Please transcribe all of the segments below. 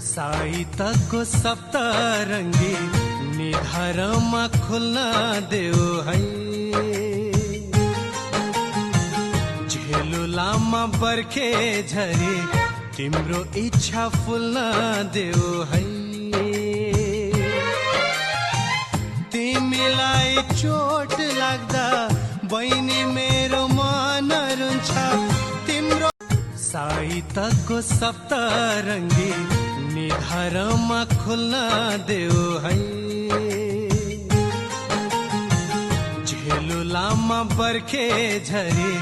साइतको सप्तरङ्गी निधारमा खुल्न देऊ है। झेलुलामा बर्खे झरी तिम्रो इच्छा फुल्न देऊ है। तिमीलाई चोट लाग्दा बहिनी मेरो मन रुन्छ तिम्रो साइतको सप्तरङ्गी निधारमा खुल्न देऊ है। झेलुलामा बर्खे झरी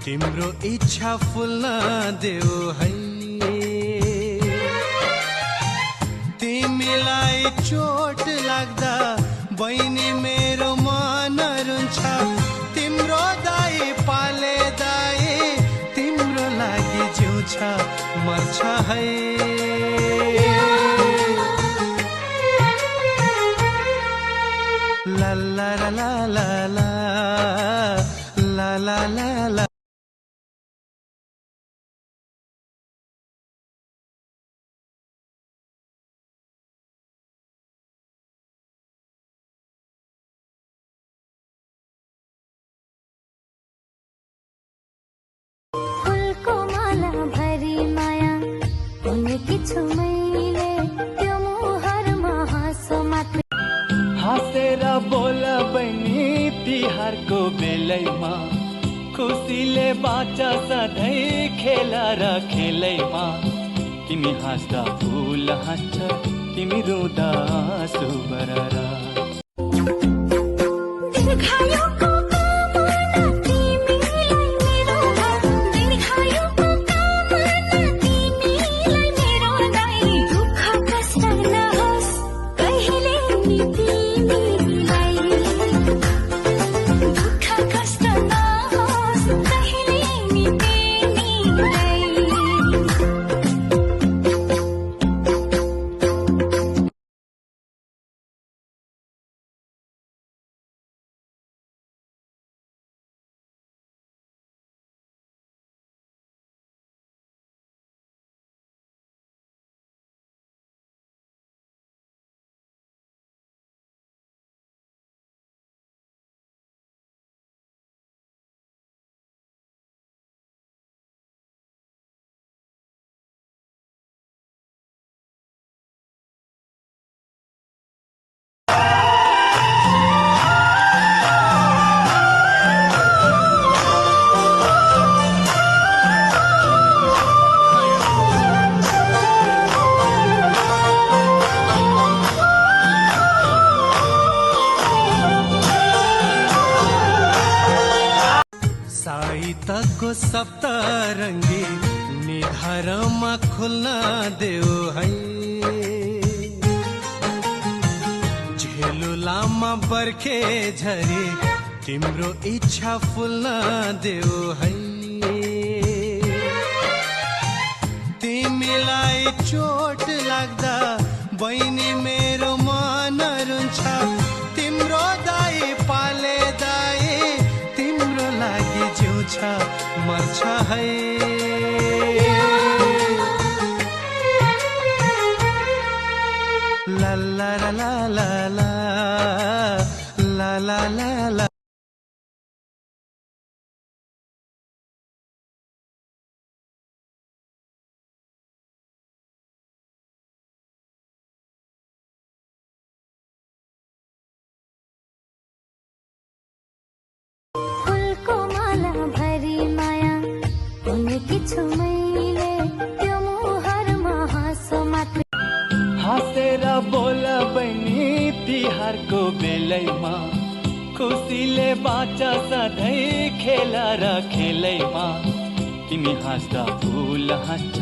तिम्रो इच्छा फुल्न देऊ है। तिमीलाई चोट लाग्दा बहिनी मेरो मन रुन्छ तिम्रो दाई पाले दाई तिम्रो लागि जिउँछ मर्छ है। ला ला ला ला ला ला ला ला ला। फुलको माला भरी माया उनकी छु मैले त्यो मुहारमा हाँसो मात्र। हाँसेर बोल बहिनी तिहारको बेलैमा खुसीले बाँच सधैँ खेला र खेलैमा। तिमी हाँस्दा फुल हाँस्छ तिमी रुँदा आँसु बररा। साइतको सप्तरङ्गी निधारमा खुल्न देऊ है। झेलुलामा बर्खे झरी तिम्रो इच्छा फुल्न देऊ है। तिमीलाई चोट लाग्दा बहिनी मेरो मन रुन्छ तिम्रो दाई पाले दाई तिम्रो लागि जिउँछ मर्छ है। ला ला ला ला ला ला ला ला ला। फुलको माला भरी माया उनकी छु मैले त्यो मुहारमा हाँसो मात्र। हाँसेर बोल बहिनी तिहारको बेलैमा खुसीले बाँच सधैँ खेला र खेलैमा। तिमी हाँस्दा फुल हाँस्छ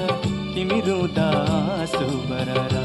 तिमी रुँदा आँसु बररा।